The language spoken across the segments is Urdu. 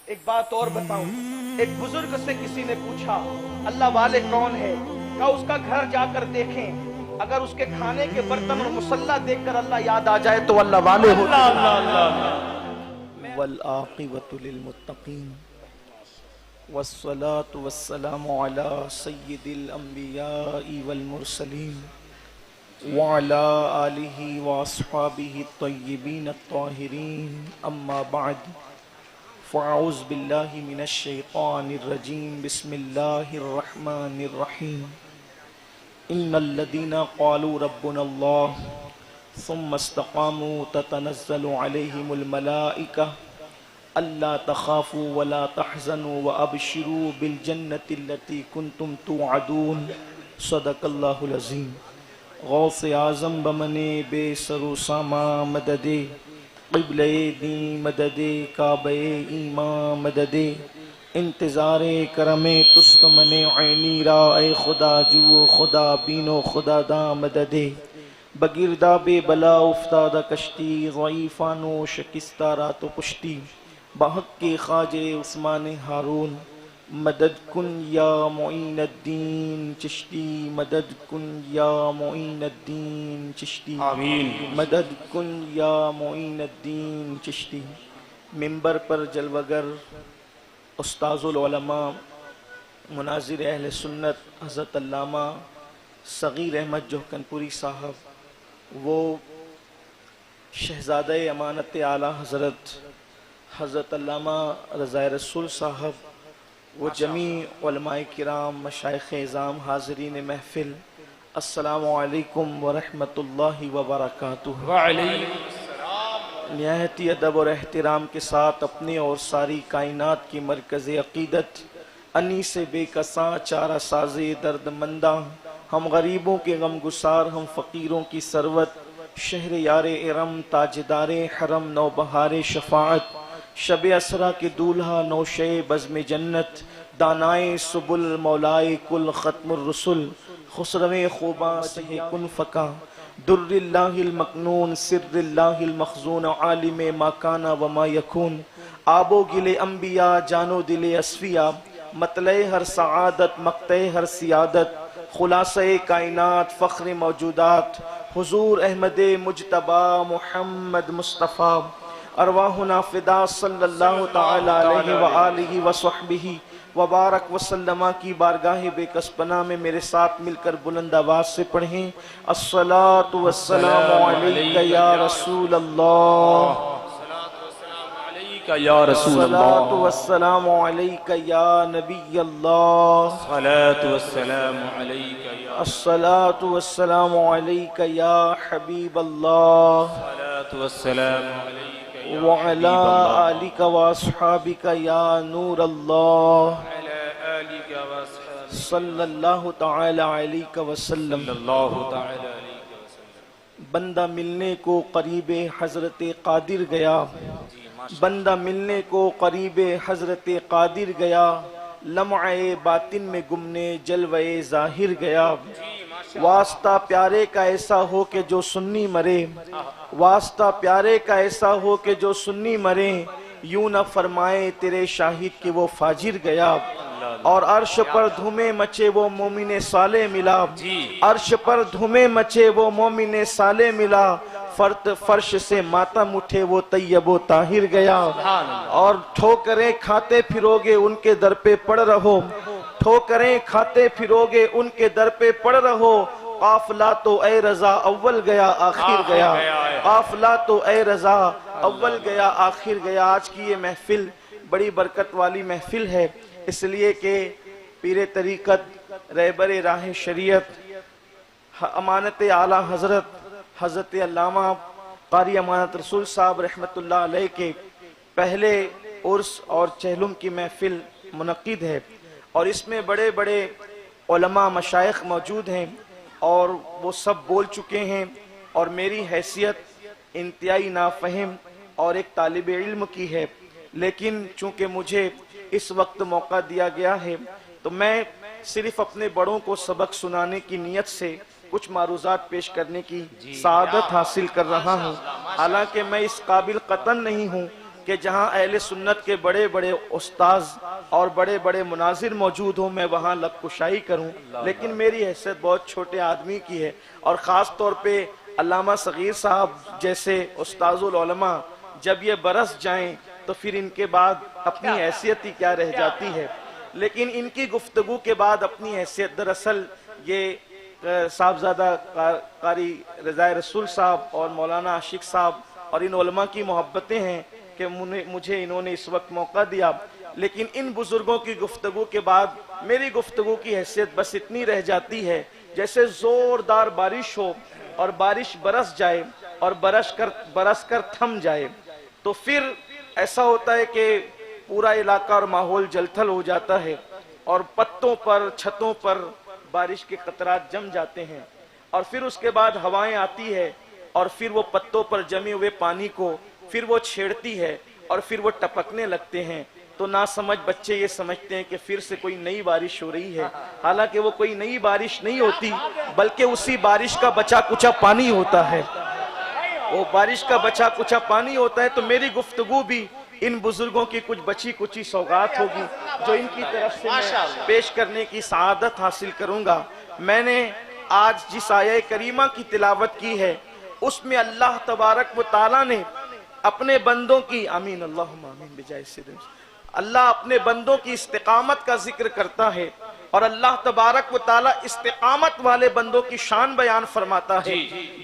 ایک بات اور بتاؤں، ایک بزرگ سے کسی نے پوچھا اللہ والے کون ہے؟ کہا اس کا گھر جا کر دیکھیں، اگر اس کے کھانے کے برتن اور مصلی دیکھ کر اللہ یاد آ جائے تو اللہ والے ہوتے اللہ ہیں۔ اللہ اللہ اللہ۔ والعاقبۃ للمتقین والصلاة والسلام على سید الانبیاء والمرسلین وعلى آلہ واصحابہ الطیبین الطاہرین، اما بعد فاعوذ باللہ من الشیطان الرجیم، بسم اللہ الرحمن الرحیم۔ ان الذین قالوا ربنا اللہ ثم استقاموا تتنزل علیہم الملائکہ الا تخافوا ولا تحزنوا وابشروا بالجنة التي كنتم توعدون، صدق اللہ العظیم۔ غوث اعظم بمنے بے سر و ساما مددے، قبلِ دین مددے، کعبہ ایمان مددے، انتظار کرم تست من عینی را، اے خدا جو خدا بینو خدا دا مددے۔ بگرداب بلا افتادہ کشتی، ضعیفانو شکستہ رات و پشتی، بحق کے خواجہ عثمان ہارون، مدد کن یا معین الدین چشتی، مدد کن یا معین الدین چشتی، آمین۔ مدد کن یا معین الدین چشتی۔ ممبر پر جلوگر استاذ العلماء مناظر اہل سنت حضرت علامہ صغیر احمد جوہکن پوری صاحب، وہ شہزادہ امانت اعلیٰ حضرت علامہ رضا رسول صاحب، وہ جمیع علماء کرام، مشائخ اعظام، حاضرین محفل، السلام علیکم ورحمۃ اللہ وبرکاتہ۔ وعلیکم نہایتی ادب اور احترام کے ساتھ اپنے اور ساری کائنات کی مرکز عقیدت، انی سے بے کساں چارہ ساز درد منداں، ہم غریبوں کے غم گسار، ہم فقیروں کی ثروت، شہر یار ارم، تاجدار حرم، نوبہار شفاعت، شب اسرا کے دولہا، نوشے بزم جنت، دانائے سبل، مولائے کل، ختم الرسل، خسرو خوباں سہ کن فکا، در اللہ المکنون، سر اللہ المخزون، عالم ما کانا وما یکون، آب و گل انبیاء، جان و دل اصفیاء، مطلع ہر سعادت، مقطع ہر سیادت، خلاصہ کائنات، فخر موجودات، حضور احمد مجتبی محمد مصطفیٰ، ارواحنا فدا صلی اللہ تعالی علیہ وآلہ وصحبہ وبارک وسلم کی بارگاہ بے کس پناہ میں میرے ساتھ مل کر بلند آواز سے پڑھیں، الصلاۃ والسلام علیک یا رسول اللہ، یا رسول الصلاۃ اللہ، والسلام علیک یا نبی اللہ، صلاۃ والسلام علیک یا الصلاۃ والسلام علیک یا حبیب اللہ، صلاۃ والسلام علیک یا وعلی حبیب اللہ، آلک واصحابک یا نور اللہ، وعلی آلک واصحابک صلی اللہ تعالی علیہ وسلم۔ صلی اللہ تعالی علیہ وسلم۔ بندہ ملنے کو قریب حضرت قادر گیا، بندہ ملنے کو قریب حضرت قادر گیا، لمعہ باطن میں گمنے جلوہ ظاہر گیا، واسطہ پیارے کا ایسا ہو کہ جو سنی مرے، واسطہ پیارے کا ایسا ہو کہ جو سنی مرے، یوں نہ فرمائے تیرے شاہد کہ وہ فاجر گیا، اور عرش پر دھومے مچے وہ مومن صالح ملا، عرش پر دھومے مچے وہ مومن صالح ملا، فرش سے ماتم اٹھے وہ طیب و طاہر گیا، اور ٹھوکریں کھاتے پھروگے ان کے در پہ پڑ رہو، ٹھوکریں کھاتے پھروگے ان کے در پہ پڑ رہو، قافلہ تو اے رضا اول گیا آخر گیا، قافلہ تو اے رضا اول گیا آخر گیا۔ آج کی یہ محفل بڑی برکت والی محفل ہے، اس لیے کہ پیر طریقت، رہبر راہ شریعت، امانت اعلیٰ حضرت علامہ قاری امانت رسول صاحب رحمت اللہ علیہ کے پہلے عرس اور چہلم کی محفل منعقد ہے، اور اس میں بڑے بڑے علماء مشائخ موجود ہیں، اور وہ سب بول چکے ہیں، اور میری حیثیت انتہائی نافہم اور ایک طالب علم کی ہے، لیکن چونکہ مجھے اس وقت موقع دیا گیا ہے تو میں صرف اپنے بڑوں کو سبق سنانے کی نیت سے کچھ معروضات پیش کرنے کی سعادت حاصل کر رہا ہوں، حالانکہ میں اس قابل قطن نہیں ہوں، کہ جہاں اہل سنت کے بڑے بڑے استاذ اور بڑے بڑے مناظر موجود ہوں میں وہاں لب کشائی کروں، لیکن میری حیثیت بہت چھوٹے آدمی کی ہے، اور خاص طور پہ علامہ صغیر صاحب جیسے استاذ العلماء جب یہ برس جائیں تو پھر ان کے بعد اپنی حیثیت ہی کیا رہ جاتی ہے۔ لیکن ان کی گفتگو کے بعد اپنی حیثیت، دراصل یہ صاحبزادہ قاری رضا رسول صاحب اور مولانا عاشق صاحب اور ان علماء کی محبتیں ہیں کہ مجھے انہوں نے اس وقت موقع دیا، لیکن ان بزرگوں کی گفتگو کے بعد میری گفتگو کی حیثیت بس اتنی رہ جاتی ہے جیسے زوردار بارش ہو اور بارش برس جائے اور برس کر تھم جائے، تو پھر ایسا ہوتا ہے کہ پورا علاقہ اور ماحول جلتھل ہو جاتا ہے اور پتوں پر چھتوں پر بارش کے قطرات جم جاتے ہیں، اور پھر اس کے بعد ہوائیں آتی ہے اور پھر وہ پتوں پر جمے ہوئے پانی کو پھر وہ چھیڑتی ہے اور پھر وہ ٹپکنے لگتے ہیں، تو نہ سمجھ بچے یہ سمجھتے ہیں کہ پھر سے کوئی نئی بارش ہو رہی ہے، حالانکہ وہ کوئی نئی بارش نہیں ہوتی بلکہ اسی بارش کا بچا کچا پانی ہوتا ہے، وہ بارش کا بچا کچا پانی ہوتا ہے۔ تو میری گفتگو بھی ان بزرگوں کی کچھ بچی کچی سوغات ہوگی جو ان کی طرف سے میں پیش کرنے کی سعادت حاصل کروں گا۔ میں نے آج جس آیہ کریمہ کی تلاوت کی ہے اس میں اللہ تبارک و تعالیٰ نے اپنے بندوں کی آمین اللہم آمین بجائے سیدنا اللہ اپنے بندوں کی استقامت کا ذکر کرتا ہے، اور اللہ تبارک و تعالیٰ استقامت والے بندوں کی شان بیان فرماتا ہے۔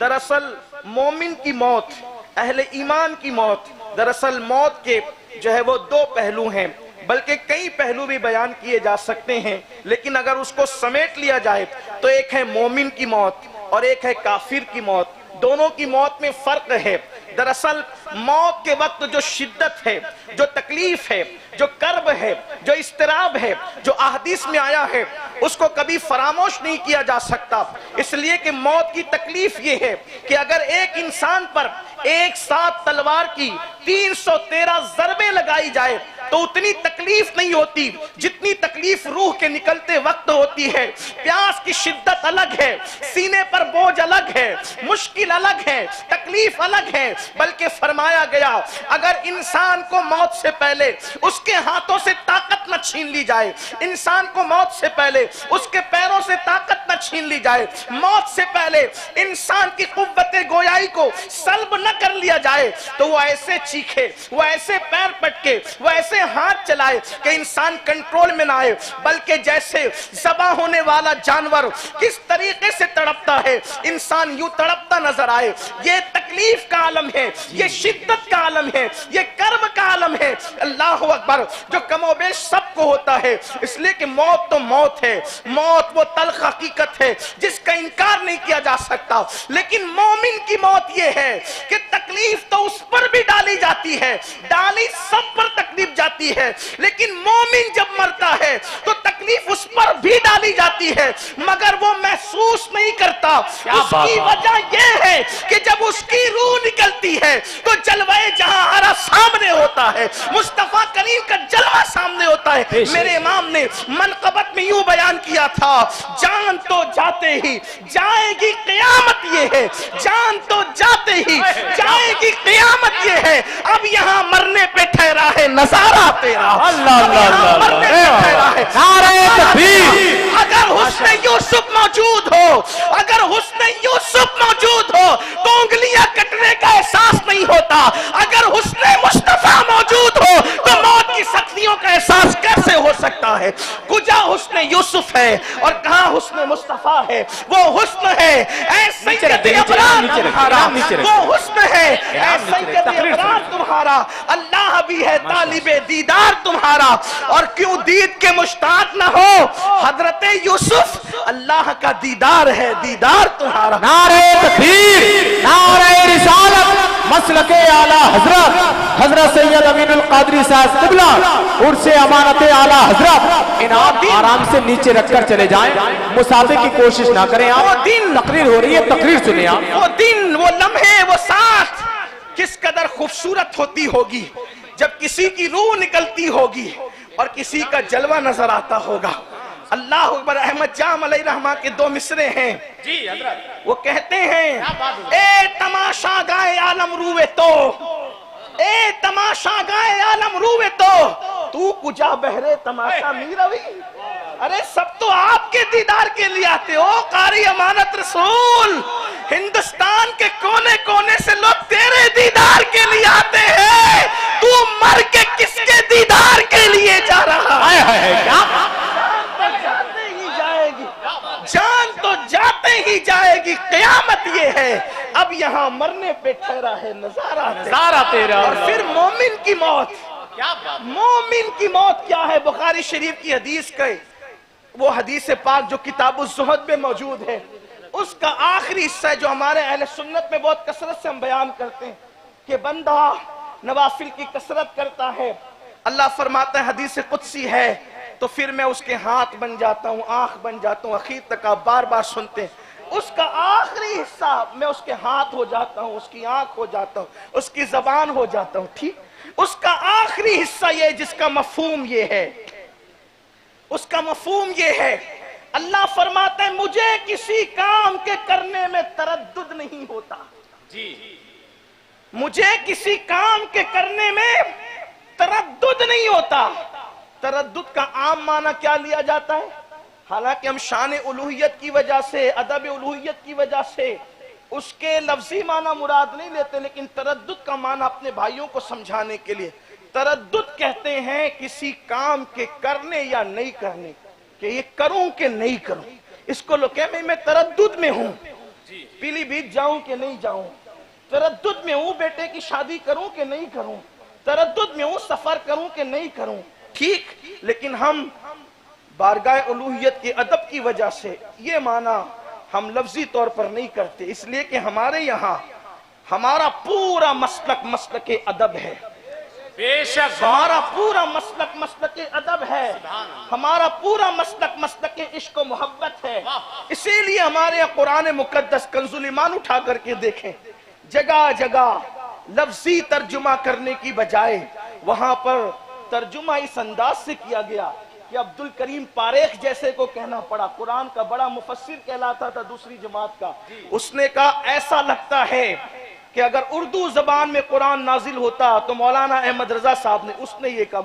دراصل مومن کی موت، اہل ایمان کی موت، دراصل موت کے جو ہے وہ دو پہلو ہیں، بلکہ کئی پہلو بھی بیان کیے جا سکتے ہیں، لیکن اگر اس کو سمیٹ لیا جائے تو ایک ہے مومن کی موت اور ایک ہے کافر کی موت۔ دونوں کی موت میں فرق ہے۔ دراصل موت کے وقت جو شدت ہے، جو تکلیف ہے، جو کرب ہے، جو اضطراب ہے، جو احادیث میں آیا ہے اس کو کبھی فراموش نہیں کیا جا سکتا، اس لیے کہ موت کی تکلیف یہ ہے کہ اگر ایک انسان پر ایک ساتھ تلوار کی 313 ضربیں لگائی جائے تو اتنی تکلیف نہیں ہوتی جتنی تکلیف روح کے نکلتے وقت ہوتی ہے۔ پیاس کی شدت الگ ہے، سینے پر بوجھ الگ ہے، مشکل الگ ہے، تکلیف الگ ہے، بلکہ فرمایا گیا اگر انسان کو موت سے پہلے اس کے ہاتھوں سے طاقت نہ چھین لی جائے، انسان کو موت سے پہلے اس کے پیروں سے طاقت نہ چھین لی جائے، موت سے پہلے انسان کی قوت گویائی کو سلب نہ کر لیا جائے، تو وہ ایسے چیخے، وہ ایسے پیر پٹکے، وہ ایسے ہاتھ چلائے کہ انسان کنٹرول میں نہ آئے، بلکہ جیسے ذبح ہونے والا جانور کس طریقے سے تڑپتا ہے انسان یوں تڑپتا نظر آئے۔ یہ تکلیف کا عالم ہے، یہ شدت کا عالم ہے، یہ کرب کا عالم ہے، اللہ اکبر، جو کم و بیش سب کو ہوتا ہے۔ اس لیے کہ موت تو موت ہے، موت وہ تلخ حقیقت ہے جس کا انکار نہیں کیا جا سکتا، لیکن مومن کی موت یہ ہے کہ تکلیف تو اس پر بھی ڈالی جاتی ہے، ڈالی سب پر تکلیف جاتی ہے، لیکن مومن جب مرتا ہے تو تکلیف اس پر بھی ڈالی جاتی ہے مگر وہ محسوس نہیں کرتا۔ اس کی وجہ یہ ہے کہ جب اس کی روح نکلتی ہے تو جلوہ جہاں ہرا سامنے ہوتا ہے، مصطفیٰ کریم کا جلوہ سامنے ہوتا ہے۔ میرے امام نے منقبت میں یوں بیان کیا تھا، جان تو جاتے ہی جائے گی قیامت یہ ہے، جان تو جاتے ہی جائے گی قیامت یہ ہے، اب یہاں مرنے پہ ٹھہرا ہے نظارہ تیرا، مرنے پہ ٹھہرا ہے نعرہ تکبیر۔ اگر حسن یوسف موجود ہو، اگر حسن یوسف موجود ہو تو انگلیاں کٹنے کا احساس نہیں ہوتا، اگر حسن مصطفیٰ موجود ہو تو موت کی سختیوں کا احساس کیسے ہو سکتا ہے؟ کجا حسن یوسف ہے اور کہاں حسن مصطفیٰ ہے؟ وہ حسن ہے اے سید ابرار تمہارا، وہ حسن ہے اے سید ابرار تمہارا، اللہ بھی ہے طالب دیدار تمہارا، اور کیوں دید کے مشتاق نہ ہو حضرت یوسف، اللہ کا دیدار ہے دیدار تمہارا۔ نعرہ تکبیر، نعرہ رسالت، مسلک اعلیٰ حضرت سید امین القادری صاحب قبلہ، عرص امانت اعلیٰ حضرت، انعام آرام سے نیچے رکھ کر چلے جائیں، مسافے کی کوشش نہ کریں آپ۔ وہ دن تقریر ہو رہی ہے، تقریر سنیں آپ۔ وہ دن، وہ لمحے، وہ ساتھ کس قدر خوبصورت ہوتی ہوگی جب کسی کی روح نکلتی ہوگی اور کسی کا جلوہ نظر آتا ہوگا۔ اللہ اکبر۔ احمد جام علیہ رحمہ کے دو مصرے ہیں، وہ کہتے ہیں اے تماشا گائے عالم روے تو، اے تماشا گائے عالم روے تو کجا بہرے تماشا میروی. ارے سب تو آپ کے دیدار کے لیے آتے ہو. قاری امانت رسول، ہندوستان کے کونے کونے سے لوگ تیرے دیدار کے لیے آتے ہیں. تو مر کے کس کے دیدار کے لیے جا رہا ہے؟ جان تو جاتے ہی جائے گی. قیامت یہ ہے اب یہاں مرنے پہ ٹھہرا ہے نظارہ تیرا. اور پھر مومن کی موت، مومن کی موت کیا ہے؟ بخاری شریف کی حدیث کا وہ حدیث پاک جو کتاب الزہد میں موجود ہے، اس کا آخری حصہ جو ہمارے اہل سنت میں بہت کثرت سے ہم بیان کرتے ہیں کہ بندہ نوافل کی کثرت کرتا ہے، اللہ فرماتا ہے حدیث قدسی ہے، تو پھر میں اس کے ہاتھ بن جاتا ہوں، آنکھ بن جاتا ہوں. اخیر تک آپ بار بار سنتے ہیں. اس کا آخری حصہ میں اس کے ہاتھ ہو جاتا ہوں، اس کی آنکھ ہو جاتا ہوں، اس کی زبان ہو جاتا ہوں. ٹھیک، اس کا آخری حصہ یہ جس کا مفہوم یہ ہے، اس کا مفہوم یہ ہے، اللہ فرماتا ہے مجھے کسی کام کے کرنے میں تردد نہیں ہوتا. مجھے کسی کام کے کرنے میں تردد نہیں ہوتا. تردد کا عام معنی کیا لیا جاتا ہے؟ حالانکہ ہم شان الوہیت کی وجہ سے، ادب الوہیت کی وجہ سے اس کے لفظی معنی مراد نہیں لیتے، لیکن تردد کا معنی اپنے بھائیوں کو سمجھانے کے لیے تردد کہتے ہیں کسی کام کے کرنے یا نہیں کرنے، کہ یہ کروں کہ نہیں کروں. اس کو لوگ کہتے ہیں میں تردد میں ہوں، پیلی بھیت جاؤں کہ نہیں جاؤں، تردد میں ہوں بیٹے کی شادی کروں کہ نہیں کروں، تردد میں ہوں سفر کروں کہ نہیں کروں. ٹھیک، لیکن ہم بارگاہ الوہیت کے ادب کی وجہ سے یہ معنی ہم لفظی طور پر نہیں کرتے، اس لیے کہ ہمارے یہاں ہمارا پورا مسلک ادب ہے. بے شک ہمارا پورا مسلک ادب ہے، ہمارا پورا مسلک عشق و محبت ہے. اسی لیے ہمارے قرآن مقدس کنز الایمان اٹھا کر کے دیکھیں، جگہ جگہ لفظی ترجمہ کرنے کی بجائے وہاں پر ترجمہ اس انداز سے کیا گیا کہ عبد الکریم پاریخ جیسے کو کہنا پڑا. قرآن کا بڑا مفسر کہلاتا تھا دوسری جماعت کا. اس نے کہا ایسا لگتا ہے کہ اگر اردو زبان میں قرآن نازل ہوتا تو مولانا احمد رضا صاحب نے، اس نے یہ کہا،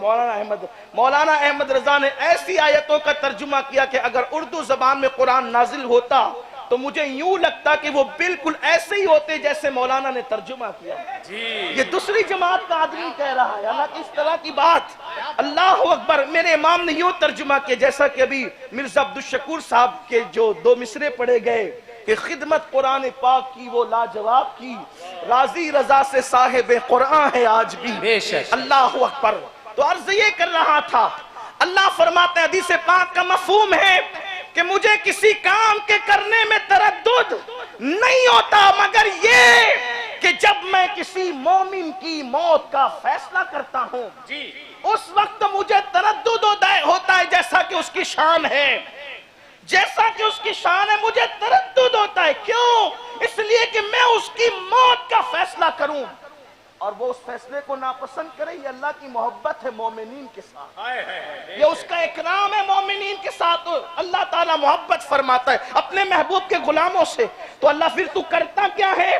مولانا احمد رضا نے ایسی آیتوں کا ترجمہ کیا کہ اگر اردو زبان میں قرآن نازل ہوتا تو مجھے یوں لگتا کہ وہ بالکل ایسے ہی ہوتے جیسے مولانا نے ترجمہ کیا. یہ دوسری جماعت کا آدمی کہہ رہا ہے. حالانکہ اس طرح کی بات، اللہ اکبر، میرے امام نے یوں ترجمہ کیا جیسا کہ ابھی مرزا عبدالشکور صاحب کے جو 2 مصرے پڑھے گئے کہ خدمت قرآن پاک کی وہ لاجواب کی، راضی رضا سے صاحب قرآن ہے آج بھی. بے شک اللہ اکبر. تو عرض یہ کر رہا تھا، اللہ فرماتے ہیں حدیث پاک کا مفہوم ہے کہ مجھے کسی کام کے کرنے میں تردد نہیں ہوتا مگر یہ کہ جب میں کسی مومن کی موت کا فیصلہ کرتا ہوں اس وقت مجھے تردد ہوتا ہے جیسا کہ اس کی شان ہے، جیسا کہ اس کی شان ہے مجھے تردد ہوتا ہے. کیوں؟ اس لیے کہ میں اس کی موت کا فیصلہ کروں اور وہ اس فیصلے کو ناپسند کرے. یہ اللہ کی محبت ہے مومنین کے ساتھ، یہ اس کا اکرام ہے مومنین کے ساتھ. اللہ تعالیٰ محبت فرماتا ہے اپنے محبوب کے غلاموں سے. تو اللہ پھر تو کرتا کیا ہے؟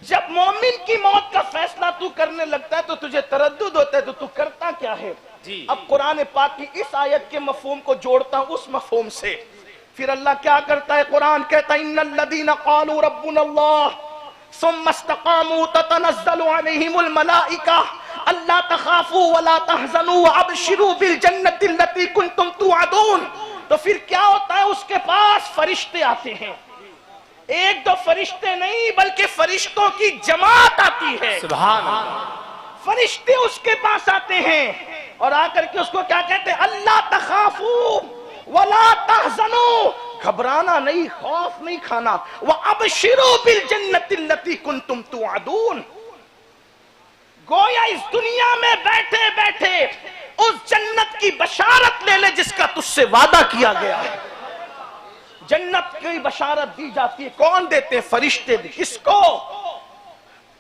جب مومن کی موت کا فیصلہ تو کرنے لگتا ہے تو تجھے تردد ہوتا ہے، تو کرتا کیا ہے؟ اب قرآن پاک کی اس آیت کے مفہوم کو جوڑتا ہوں اس مفہوم سے. پھر اللہ کیا کرتا ہے؟ قرآن کہتا ہے ان الذین قالوا ربنا اللہ ثم استقاموا تتنزل عليهم الملائكة الا تخافوا ولا تحزنوا وابشروا بالجنة التي كنتم توعدون. تو پھر کیا ہوتا ہے؟ اس کے پاس فرشتے آتے ہیں، ایک دو فرشتے نہیں بلکہ فرشتوں کی جماعت آتی ہے. سبحان اللہ. فرشتے اس کے پاس آتے ہیں اور آ کر کے اس کو کیا کہتے ہیں؟ اللہ تخافوا ولا تحزنوا، گھبرانا نہیں، خوف نہیں کھانا. وَأَبْشِرُوا بِالْجَنَّةِ الَّتِي كُنْتُمْ تُوعَدُونَ. گویا اس دنیا میں بیٹھے بیٹھے اس جنت کی بشارت لے لے جس کا تجھ سے وعدہ کیا گیا ہے. جنت کی بشارت دی جاتی ہے. کون دیتے ہیں؟ فرشتے. کس کو؟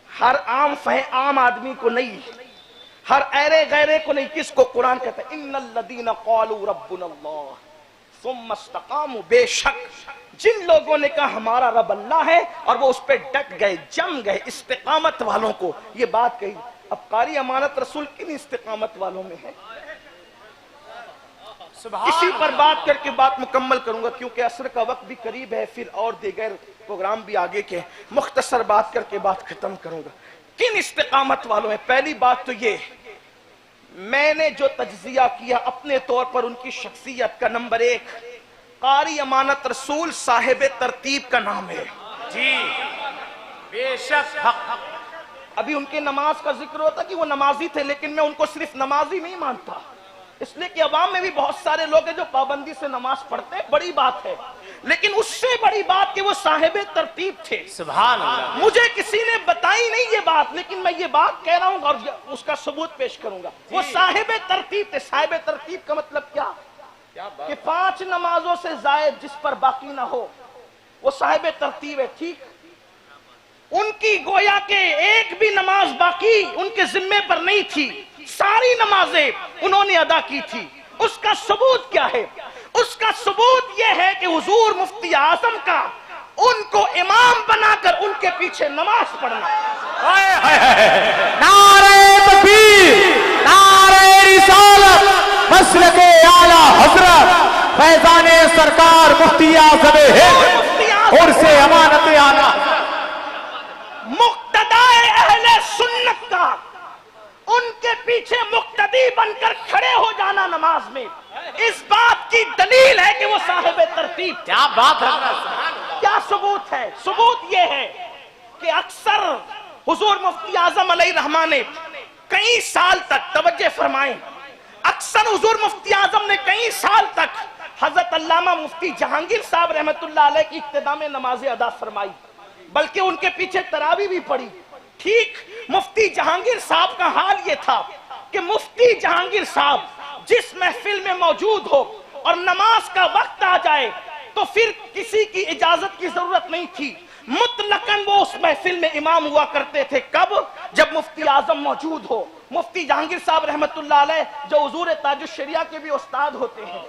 ہر عام آدمی کو نہیں، ہر ایرے غیرے کو نہیں. کس کو؟ قرآن کہتا ہے ان الذین قالوا ربنا اللہ ثم استقاموا، بے شک جن لوگوں نے کہا ہمارا رب اللہ ہے اور وہ اس پہ ڈٹ گئے، جم گئے، استقامت والوں کو یہ بات کہی۔ اب قاری امانت رسول کن استقامت والوں میں ہے؟ اسی پر بات کر کے بات مکمل کروں گا کیونکہ عصر کا وقت بھی قریب ہے، پھر اور دیگر پروگرام بھی آگے کے، مختصر بات کر کے بات ختم کروں گا۔ کن استقامت والوں میں؟ پہلی بات تو یہ، میں نے جو تجزیہ کیا اپنے طور پر ان کی شخصیت کا، نمبر 1 قاری امانت رسول صاحب ترتیب کا نام ہے جی بے شک حق۔ ابھی ان کے نماز کا ذکر ہوتا کہ وہ نمازی تھے، لیکن میں ان کو صرف نمازی نہیں مانتا، اس لیے کہ عوام میں بھی بہت سارے لوگ ہیں جو پابندی سے نماز پڑھتے ہیں، بڑی بات ہے، لیکن اس سے بڑی بات کہ وہ صاحب ترتیب تھے۔ سبحان اللہ۔ مجھے کسی نے بتائی نہیں یہ بات، لیکن میں یہ بات کہہ رہا ہوں اور اس کا ثبوت پیش کروں گا۔ وہ صاحب ترتیب تھے۔ صاحب ترتیب کا مطلب کیا؟ کہ 5 نمازوں سے زائد جس پر باقی نہ ہو وہ صاحب ترتیب ہے، ٹھیک؟ ان کی گویا کہ ایک بھی نماز باقی ان کے ذمے پر نہیں تھی، ساری نمازیں انہوں نے ادا کی تھی۔ اس کا ثبوت کیا ہے؟ اس کا ثبوت یہ ہے کہ حضور مفتی اعظم کا ان کو امام بنا کر ان کے پیچھے نماز پڑھنا۔ نعرہ تکبیر، نعرہ رسالت، مسلک اعلی حضرت فیضان سرکار مفتی اعظم ہند اور سے امانت اعلی مقتدائے اہل سنت کا ان کے پیچھے مقتدی بن کر کھڑے ہو جانا نماز میں، اس بات کی دلیل ہے کہ وہ صاحب ترتیب۔ کیا بات ہے! کیا ثبوت ہے؟ ثبوت یہ ہے کہ اکثر حضور مفتی اعظم علیہ الرحمہ نے کئی سال تک، توجہ فرمائیں، اکثر حضور مفتی اعظم نے کئی سال تک حضرت علامہ مفتی جہانگیر صاحب رحمت اللہ علیہ کی اقتداء میں نمازیں ادا فرمائی، بلکہ ان کے پیچھے تراویح بھی پڑھی۔ ٹھیک مفتی جہانگیر صاحب کا حال یہ تھا کہ مفتی جہانگیر صاحب جس محفل میں موجود ہو اور نماز کا وقت آ جائے تو پھر کسی کی اجازت کی ضرورت نہیں تھی، مطلقاً وہ اس محفل میں امام ہوا کرتے تھے۔ کب؟ جب مفتی اعظم موجود ہو۔ مفتی جہانگیر صاحب رحمت اللہ علیہ جو حضور تاج الشریعہ کے بھی استاد ہوتے ہیں،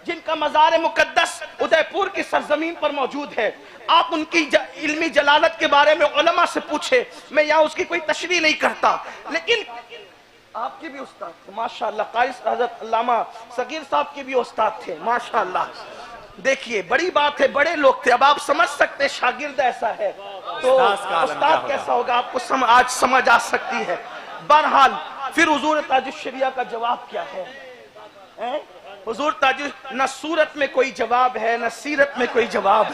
جن کا مزار مقدس ادے پور کی سرزمین پر موجود ہے، آپ ان کی علمی جلالت کے بارے میں علماء سے پوچھے، میں یہاں اس کی کوئی تشریح نہیں کرتا، لیکن آپ کے بھی استاد تھے ماشاءاللہ، قاری حضرت علامہ صغیر صاحب کے بھی استاد تھے ماشاءاللہ۔ دیکھیے بڑی بات ہے، بڑے لوگ تھے۔ اب آپ سمجھ سکتے شاگرد ایسا ہے تو استاد کیسا ہوگا، آپ کو آج سمجھ آ سکتی ہے۔ بہرحال پھر حضور تاج الشریعہ کا جواب کیا ہے؟ حضور تاج نہ صورت میں کوئی جواب ہے نہ سیرت میں کوئی جواب،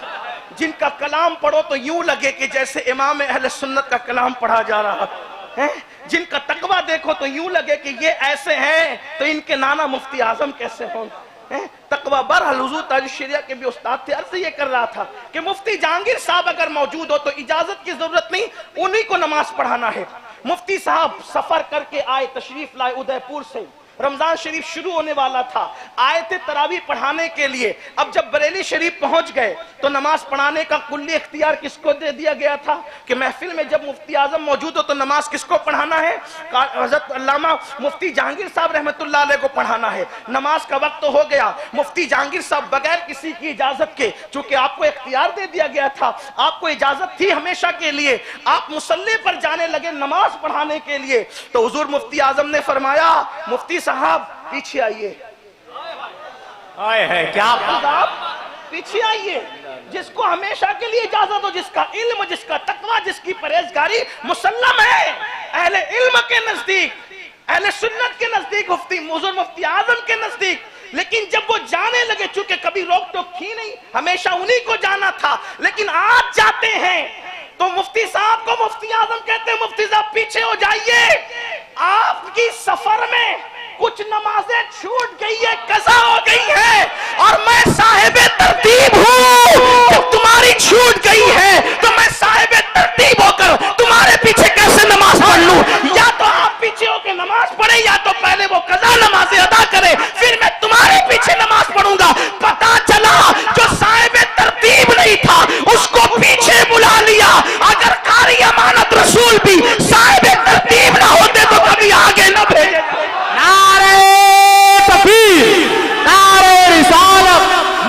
جن کا کلام پڑھو تو یوں لگے کہ جیسے امام اہل سنت کا کلام پڑھا جا رہا ہے، جن کا تقویٰ دیکھو تو یوں لگے کہ یہ ایسے ہیں تو ان کے نانا مفتی اعظم کیسے ہوں۔ تقویٰ برحال حضور تاج الشریعہ کے بھی استاد تھے۔ عرض یہ کر رہا تھا کہ مفتی جہانگیر صاحب اگر موجود ہو تو اجازت کی ضرورت نہیں، انہی کو نماز پڑھانا ہے۔ مفتی صاحب سفر کر کے آئے، تشریف لائے ادے پور سے، رمضان شریف شروع ہونے والا تھا، آئے تھے تراویح پڑھانے کے لیے۔ اب جب بریلی شریف پہنچ گئے تو نماز پڑھانے کا کلی اختیار کس کو دے دیا گیا تھا کہ محفل میں جب مفتی اعظم موجود ہو تو نماز کس کو پڑھانا ہے؟ حضرت علامہ مفتی جہانگیر صاحب رحمت اللہ علیہ کو پڑھانا ہے۔ نماز کا وقت تو ہو گیا، مفتی جہانگیر صاحب بغیر کسی کی اجازت کے، چونکہ آپ کو اختیار دے دیا گیا تھا، آپ کو اجازت تھی ہمیشہ کے لیے، آپ مصلی پر جانے لگے نماز پڑھانے کے لیے، تو حضور مفتی اعظم نے فرمایا مفتی صاحب پیچھے آئیے، کیا پیچھے آئیے۔ جس کو ہمیشہ کے لیے اجازت ہو، جس کا علم، جس کا تقویٰ، جس کی پرہیزگاری مسلم ہے اہل علم کے نزدیک، اہل سنت کے نزدیک، حضور مفتی اعظم کے نزدیک، لیکن جب وہ جانے لگے، چونکہ کبھی روک ٹوک تھی نہیں، ہمیشہ انہی کو جانا تھا، لیکن آج جاتے ہیں تو مفتی صاحب کو مفتی اعظم کہتے ہیں مفتی صاحب پیچھے ہو جائیے، آپ کی سفر میں کچھ نمازیں چھوٹ گئی ہے، قضا ہو گئی ہے، اور میں صاحب ترتیب ہوں، جب تمہاری چھوٹ گئی ہے تو میں صاحب ترتیب ہو کر تمہارے پیچھے کیسے نماز پڑھ لوں؟ یا تو آپ پیچھے ہو کے نماز پڑھیں، یا تو پہلے وہ قضا نمازیں ادا کریں، پھر میں تمہارے پیچھے نماز پڑھوں گا۔ پتا چلا جو صاحب ترتیب نہیں تھا اس کو پیچھے بلا لیا۔ اگر قاری امانت رسول بھی صاحب ترتیب نہ ہوتے تو کبھی آگے نہ بھیجے۔ نعرہ تکبیر، نعرہ رسالت،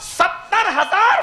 70,000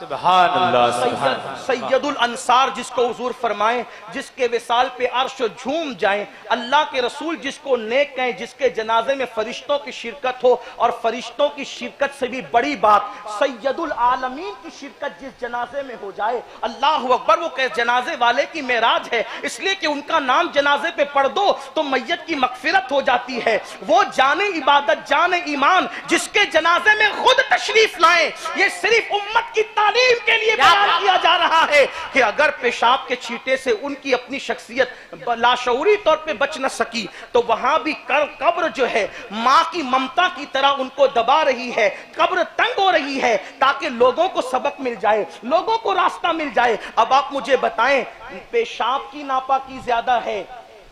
سبحان اللہ سبحان سید الانصار جس کو حضور فرمائیں، جس کے وصال پہ عرش جھوم جائیں، اللہ کے رسول جس کو نیک کہیں، جس کے جنازے میں فرشتوں کی شرکت ہو، اور فرشتوں کی شرکت سے بھی بڑی بات سید العالمین کی شرکت جس جنازے میں ہو جائے، اللہ اکبر، وہ کہ جنازے والے کی معراج ہے، اس لیے کہ ان کا نام جنازے پہ پڑھ دو تو میت کی مغفرت ہو جاتی ہے۔ وہ جان عبادت، جان ایمان جس کے جنازے میں خود تشریف لائیں، یہ صرف امت کی تعلیم کے لیے بیان کیا جا رہا ہے کہ اگر پیشاب کے چھینٹے سے ان کی اپنی شخصیت لاشعوری طور پہ بچ نہ سکی تو وہاں بھی قبر جو ہے ماں کی ممتا کی طرح ان کو دبا رہی ہے، قبر تنگ ہو رہی ہے تاکہ لوگوں کو سبق مل جائے، لوگوں کو راستہ مل جائے۔ اب آپ مجھے بتائیں، پیشاب کی ناپاکی زیادہ ہے،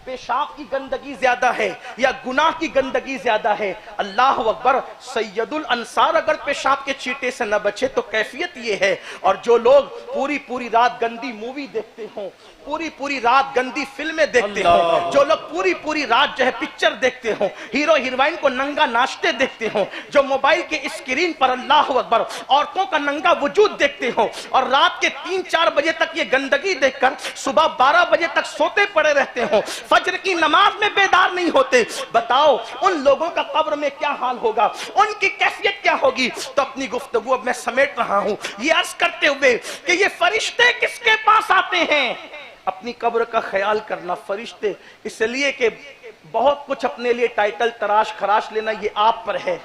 پیشاب کی گندگی زیادہ ہے یا گناہ کی گندگی زیادہ ہے؟ اللہ اکبر، سید الانصار اگر پیشاب کے چھینٹے سے نہ بچے تو کیفیت یہ ہے۔ اور جو لوگ پوری رات گندی مووی دیکھتے ہوں، پوری رات گندی فلمیں دیکھتے ہوں، جو لوگ پوری رات جو ہے پکچر دیکھتے ہوں، ہیرو ہیروئن کو ننگا ناشتے دیکھتے ہوں، جو موبائل کے اسکرین پر اللہ اکبر عورتوں کا ننگا وجود دیکھتے ہوں، اور رات کے 3-4 بجے تک یہ گندگی دیکھ کر صبح 12 بجے تک سوتے پڑے رہتے ہوں، فجر کی نماز میں بیدار نہیں ہوتے، بتاؤ ان لوگوں کا قبر میں کیا حال ہوگا، ان کی کیفیت کیا ہوگی؟ تو اپنی گفتگو اب میں سمیٹ رہا ہوں یہ عرض کرتے ہوئے کہ یہ فرشتے کس کے پاس آتے ہیں؟ اپنی قبر کا خیال کرنا فرشتے، اس لیے کہ بہت کچھ اپنے لیے ٹائٹل تراش خراش لینا یہ آپ پر ہے،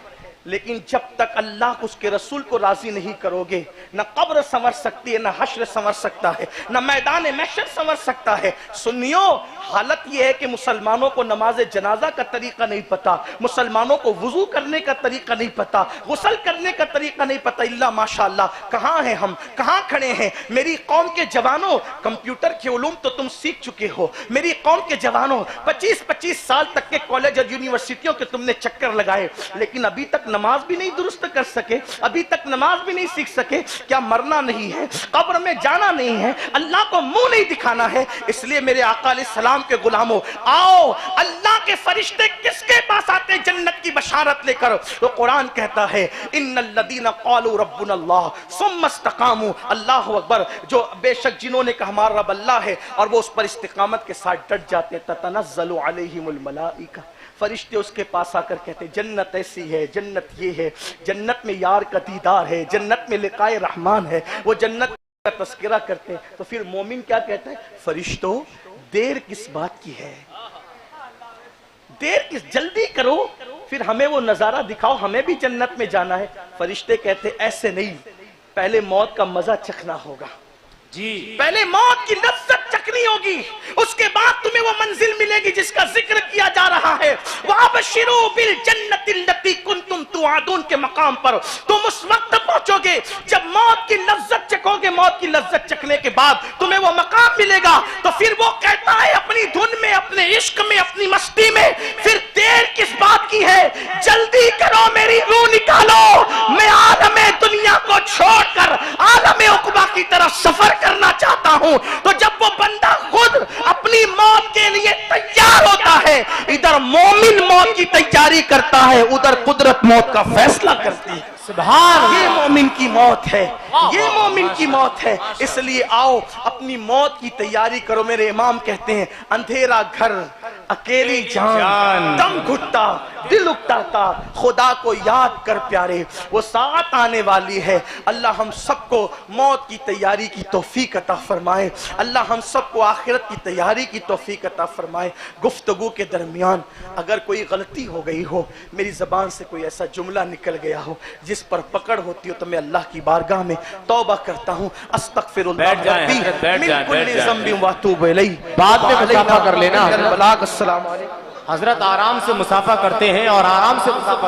لیکن جب تک اللہ کو اس کے رسول کو راضی نہیں کرو گے، نہ قبر سنور سکتی ہے، نہ حشر سنور سکتا ہے، نہ میدان محشر سنور سکتا ہے۔ سنیو، حالت یہ ہے کہ مسلمانوں کو نماز جنازہ کا طریقہ نہیں پتا، مسلمانوں کو وضو کرنے کا طریقہ نہیں پتا، غسل کرنے کا طریقہ نہیں پتا، اللہ ماشاءاللہ کہاں ہیں ہم، کہاں کھڑے ہیں؟ میری قوم کے جوانوں، کمپیوٹر کے علوم تو تم سیکھ چکے ہو، میری قوم کے جوانوں 25 سال تک کے کالج اور یونیورسٹیوں کے تم نے چکر لگائے، لیکن ابھی تک نماز بھی نہیں درست کر سکے، ابھی تک نماز بھی نہیں سیکھ سکے۔ کیا مرنا نہیں ہے، قبر میں جانا نہیں ہے، اللہ کو منہ نہیں دکھانا ہے؟ اس لیے میرے آقا علیہ السلام کے غلاموں، آؤ، اللہ کے فرشتے کس کے پاس آتے جنت کی بشارت لے کر؟ تو قرآن کہتا ہے ان الذین قالوا ربنا اللہ ثم استقاموا، اللہ اکبر، جو بے شک جنہوں نے کہا ہمارا رب اللہ ہے اور وہ اس پر استقامت کے ساتھ ڈٹ جاتے، تتنزل علیہم الملائکہ، فرشتے اس کے پاس آ کر کہتے جنت ایسی ہے، جنت یہ ہے، جنت میں یار کا دیدار ہے، جنت میں لقائے رحمان ہے، وہ جنت کا تذکرہ کرتے ہیں۔ تو پھر مومن کیا کہتا ہے؟ فرشتوں دیر کس بات کی ہے، دیر کس، جلدی کرو، پھر ہمیں وہ نظارہ دکھاؤ، ہمیں بھی جنت میں جانا ہے۔ فرشتے کہتے ایسے نہیں، پہلے موت کا مزہ چکھنا ہوگا، جی، پہلے موت کی لذت چکھنی ہوگی، اس کے بعد تمہیں وہ منزل ملے گی جس کا ذکر کیا جا رہا ہے۔ وَأَبْشِرُوا بِالْجَنَّةِ الَّتِي كُنْتُمْ تُوعَدُونَ کے مقام پر تم اس وقت پہنچو گے جب موت کی لذت چکھو گے، موت کی لذت چکھنے کے بعد تمہیں وہ مقام ملے گا۔ تو پھر وہ کہتا ہے اپنی دھن میں، اپنے عشق میں، اپنی مستی میں، پھر دیر کس بات کی ہے، جلدی کرو، میری روح نکالو، میں عالم دنیا کو چھوڑ کر عالم عقبہ کی طرف سفر کرنا چاہتا ہوں۔ تو جب وہ بندہ خود اپنی موت کے لیے تیار ہوتا ہے، ادھر مومن موت کی تیاری کرتا ہے، ادھر قدرت موت کا فیصلہ کرتی ہے۔ سبحان، یہ مومن کی موت ہے، یہ مومن کی موت ہے۔ اس لیے آؤ اپنی موت کی تیاری کرو۔ میرے امام کہتے ہیں اندھیرا گھر، اکیلی جان، دم گھٹتا، دل اکتاتا، خدا کو یاد کر پیارے، وہ ساعت آنے والی ہے۔ اللہ ہم سب کو موت کی تیاری کی توفیق عطا فرمائے، اللہ ہم سب کو آخرت کی تیاری کی توفیق عطا فرمائے۔ گفتگو کے درمیان اگر کوئی غلطی ہو گئی ہو، میری زبان سے کوئی ایسا جملہ نکل گیا ہو جس پر پکڑ ہوتی ہو، تو میں اللہ کی بارگاہ میں توبہ کرتا ہوں، استغفر اللہ ربی من کل ذنب واتوب الیہ۔ بعد میں مصافحہ کر لینا۔ السلام علیکم۔ حضرت آرام سے مصافحہ کرتے ہیں اور آرام سے مصافحہ